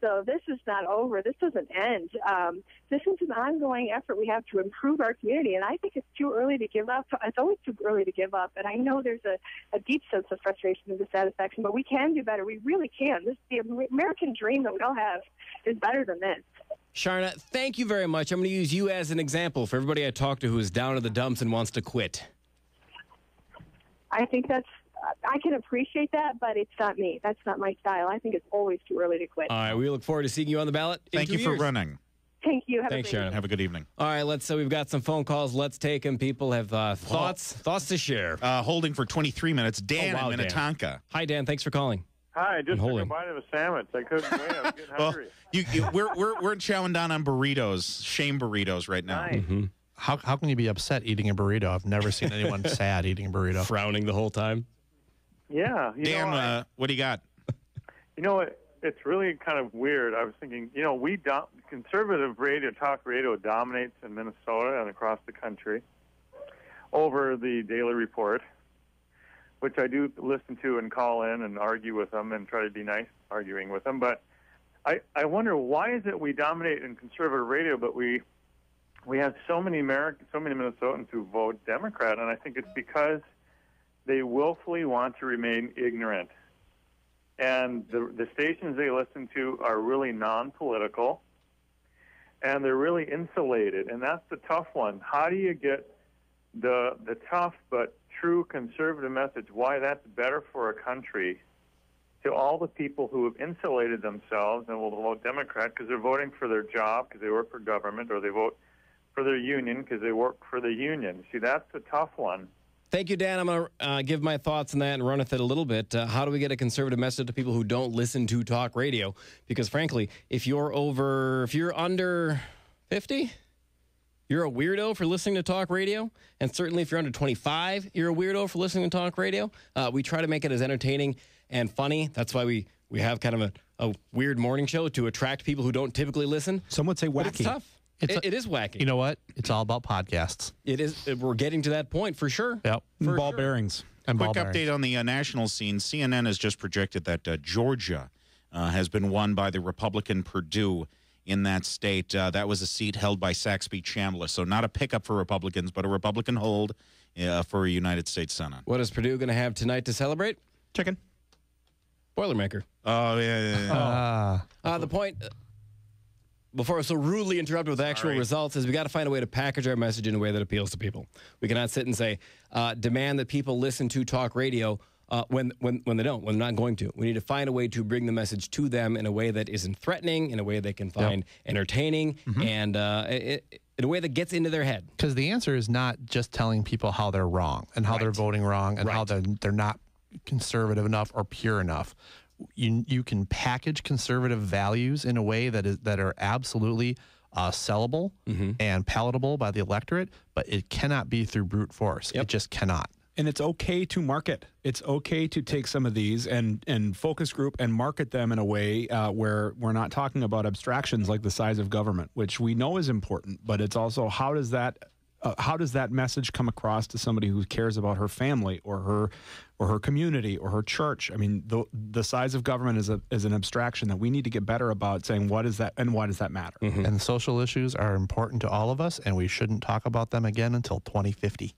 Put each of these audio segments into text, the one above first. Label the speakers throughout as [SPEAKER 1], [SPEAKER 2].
[SPEAKER 1] though, this is not over. This doesn't end. This is an ongoing effort we have to improve our community, and I think it's too early to give up. It's always too early to give up, and I know there's a deep sense of frustration and dissatisfaction, but we can do better. We really can. The American dream that we all have is better than this.
[SPEAKER 2] Sharna, thank you very much. I'm going to use you as an example for everybody I talk to who is down in the dumps and wants to quit.
[SPEAKER 1] I think I can appreciate that, but it's not me. That's not my style. I think it's always too early to quit.
[SPEAKER 2] All right, we look forward to seeing you on the ballot in
[SPEAKER 3] Thank
[SPEAKER 2] 2
[SPEAKER 3] you
[SPEAKER 2] years.
[SPEAKER 3] for running.
[SPEAKER 1] Thank you.
[SPEAKER 2] Thanks, Sharon.
[SPEAKER 3] Have a good evening.
[SPEAKER 2] All right, so we've got some phone calls. Let's take them. People have thoughts to share.
[SPEAKER 3] Holding for 23 minutes, Dan in Minnetonka.
[SPEAKER 2] Dan. Hi, Dan. Thanks for calling.
[SPEAKER 4] Hi, just took a bite of a sandwich. I couldn't wait. I was getting hungry.
[SPEAKER 3] We're chowing down on burritos, shame burritos right now.
[SPEAKER 4] Nice.
[SPEAKER 2] Mm-hmm.
[SPEAKER 5] How can you be upset eating a burrito? I've never seen anyone sad eating a burrito.
[SPEAKER 2] Frowning the whole time.
[SPEAKER 4] Yeah.
[SPEAKER 3] Dan, what do you got?
[SPEAKER 4] You know what? It's really kind of weird. I was thinking, conservative talk radio dominates in Minnesota and across the country over the Daily Report, which I do listen to and call in and argue with them and try to be nice arguing with them. But I wonder, why is it we dominate in conservative radio, but we have so many Minnesotans who vote Democrat, and I think it's because they willfully want to remain ignorant. And the stations they listen to are really non-political, and they're really insulated, and that's the tough one. How do you get the tough but true conservative message, why that's better for a country, to all the people who have insulated themselves and will vote Democrat because they're voting for their job, because they work for government, or they vote for their union because they work for the union? See, that's the tough one.
[SPEAKER 2] Thank you, Dan. I'm going to give my thoughts on that and run with it a little bit. How do we get a conservative message to people who don't listen to talk radio? Because, frankly, if you're under 50, you're a weirdo for listening to talk radio. And certainly if you're under 25, you're a weirdo for listening to talk radio. We try to make it as entertaining and funny. That's why we have kind of a weird morning show to attract people who don't typically listen.
[SPEAKER 6] Some would say wacky.
[SPEAKER 2] But it's tough. It is wacky.
[SPEAKER 5] You know what? It's all about podcasts.
[SPEAKER 2] It is. We're getting to that point for sure.
[SPEAKER 5] Yep.
[SPEAKER 6] Ball bearings.
[SPEAKER 5] And
[SPEAKER 3] Quick update on the national scene. CNN has just projected that Georgia has been won by the Republican Perdue in that state. That was a seat held by Saxby Chambliss. So not a pickup for Republicans, but a Republican hold for a United States Senate.
[SPEAKER 2] What is Purdue going to have tonight to celebrate?
[SPEAKER 6] Chicken.
[SPEAKER 2] Boilermaker.
[SPEAKER 3] Oh, yeah.
[SPEAKER 2] The point... Before I was so rudely interrupted with actual results, is we got to find a way to package our message in a way that appeals to people. We cannot sit and say, demand that people listen to talk radio when they don't, when they're not going to. We need to find a way to bring the message to them in a way that isn't threatening, in a way they can find entertaining, and in a way that gets into their head.
[SPEAKER 5] Because the answer is not just telling people how they're wrong and how they're voting wrong and how they're not conservative enough or pure enough. You can package conservative values in a way that are absolutely sellable and palatable by the electorate, but it cannot be through brute force. It just cannot.
[SPEAKER 6] And it's okay to market. It's okay to take some of these and focus group and market them in a way where we're not talking about abstractions like the size of government, which we know is important, but it's also how does that message come across to somebody who cares about her family or her community or her church? I mean, the size of government is an abstraction that we need to get better about saying what is that and why does that matter?
[SPEAKER 5] And social issues are important to all of us, and we shouldn't talk about them again until 2050.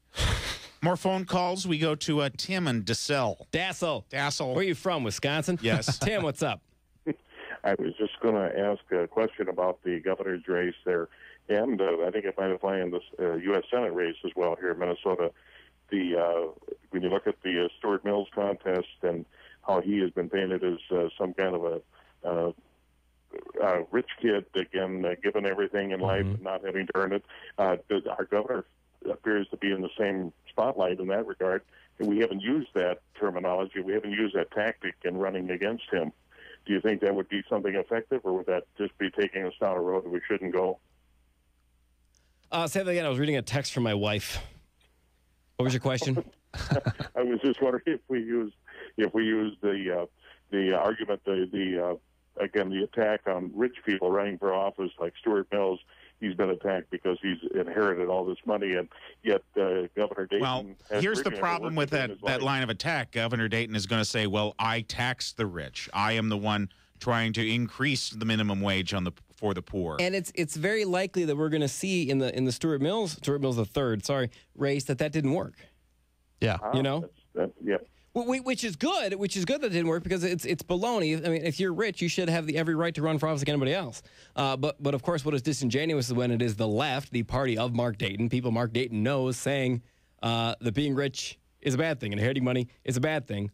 [SPEAKER 3] More phone calls. We go to Tim in DeSalle.
[SPEAKER 2] Dassel. Where are you from, Wisconsin?
[SPEAKER 3] Yes.
[SPEAKER 2] Tim, what's up?
[SPEAKER 7] I was just going to ask a question about the governor's race there. And I think it might apply in the U.S. Senate race as well here in Minnesota. When you look at the Stuart Mills contest and how he has been painted as some kind of a rich kid, again, given everything in life and not having to earn it, our governor appears to be in the same spotlight in that regard. And we haven't used that terminology. We haven't used that tactic in running against him. Do you think that would be something effective, or would that just be taking us down a road that we shouldn't go?
[SPEAKER 2] Say that again. I was reading a text from my wife. What was your question?
[SPEAKER 7] I was just wondering if we use the argument, again, the attack on rich people running for office like Stuart Mills. He's been attacked because he's inherited all this money, and yet Governor Dayton.
[SPEAKER 3] Well, here's the problem with that line of attack. Governor Dayton is going to say, "Well, I tax the rich. I am the one trying to increase the minimum wage for the poor.
[SPEAKER 2] And it's very likely that we're going to see in the Stuart Mills III, race that didn't work.
[SPEAKER 5] Yeah.
[SPEAKER 2] You know?
[SPEAKER 7] Yeah.
[SPEAKER 2] Which is good. Which is good that it didn't work because it's baloney. I mean, if you're rich, you should have every right to run for office like anybody else. But of course, what is disingenuous is when it is the left, the party of Mark Dayton, people Mark Dayton knows, saying that being rich is a bad thing and inheriting money is a bad thing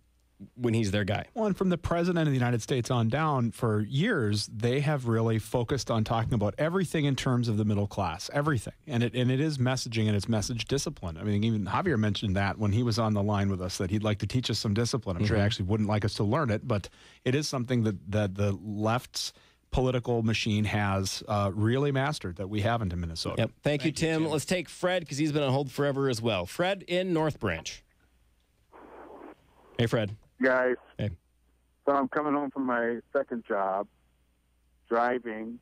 [SPEAKER 2] when he's their guy.
[SPEAKER 6] Well, and from the president of the United States on down, for years, they have really focused on talking about everything in terms of the middle class, everything. And it is messaging, and it's message discipline. I mean, even Javier mentioned that when he was on the line with us, that he'd like to teach us some discipline. I'm sure he actually wouldn't like us to learn it, but it is something that the left's political machine has really mastered that we haven't in Minnesota.
[SPEAKER 2] Yep. Thank you, Tim. Let's take Fred because he's been on hold forever as well. Fred in North Branch. Hey, Fred.
[SPEAKER 8] Guys,
[SPEAKER 2] hey.
[SPEAKER 8] So I'm coming home from my second job, driving,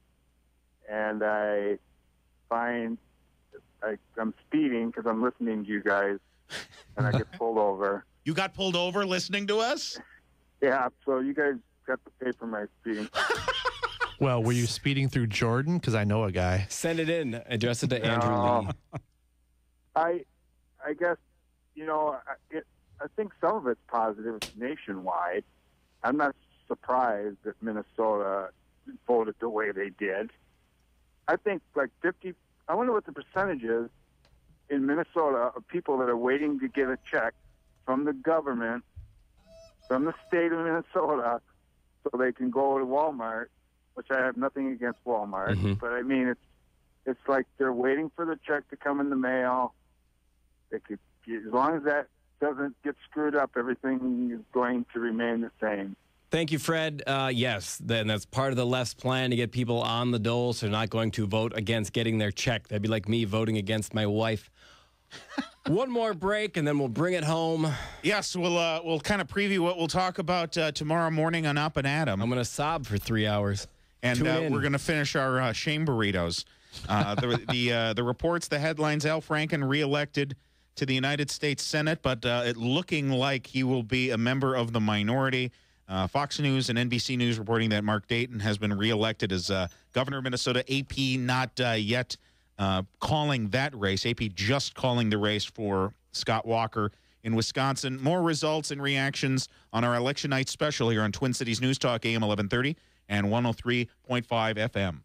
[SPEAKER 8] and I find I'm speeding because I'm listening to you guys, and I get pulled over.
[SPEAKER 3] You got pulled over listening to us?
[SPEAKER 8] Yeah, so you guys got to pay for my speeding.
[SPEAKER 5] Well, were you speeding through Jordan? Because I know a guy.
[SPEAKER 2] Send it in. Address it to Andrew Lee.
[SPEAKER 8] I guess, I think some of it's positive. It's nationwide. I'm not surprised that Minnesota voted the way they did. I think like 50, I wonder what the percentage is in Minnesota of people that are waiting to get a check from the government, from the state of Minnesota, so they can go to Walmart, which I have nothing against Walmart. But I mean, it's like they're waiting for the check to come in the mail. They could, as long as that doesn't get screwed up, everything is going to remain the same.
[SPEAKER 2] Thank you, Fred. Yes, then that's part of the left's plan to get people on the dole, so they're not going to vote against getting their check. That'd be like me voting against my wife. One more break, and then we'll bring it home.
[SPEAKER 3] Yes, we'll kind of preview what we'll talk about tomorrow morning on Up and Adam.
[SPEAKER 2] I'm going to sob for 3 hours.
[SPEAKER 3] And we're going to finish our shame burritos. The reports, the headlines, Al Franken reelected to the United States Senate, but it looking like he will be a member of the minority. Fox News and NBC News reporting that Mark Dayton has been reelected as governor of Minnesota. AP not yet calling that race. AP just calling the race for Scott Walker in Wisconsin. More results and reactions on our election night special here on Twin Cities News Talk, AM 1130 and 103.5 FM.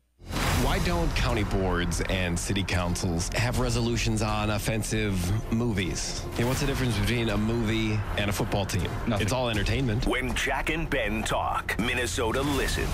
[SPEAKER 2] Why don't county boards and city councils have resolutions on offensive movies? What's the difference between a movie and a football team? Nothing. It's all entertainment.
[SPEAKER 9] When Jack and Ben talk, Minnesota listens.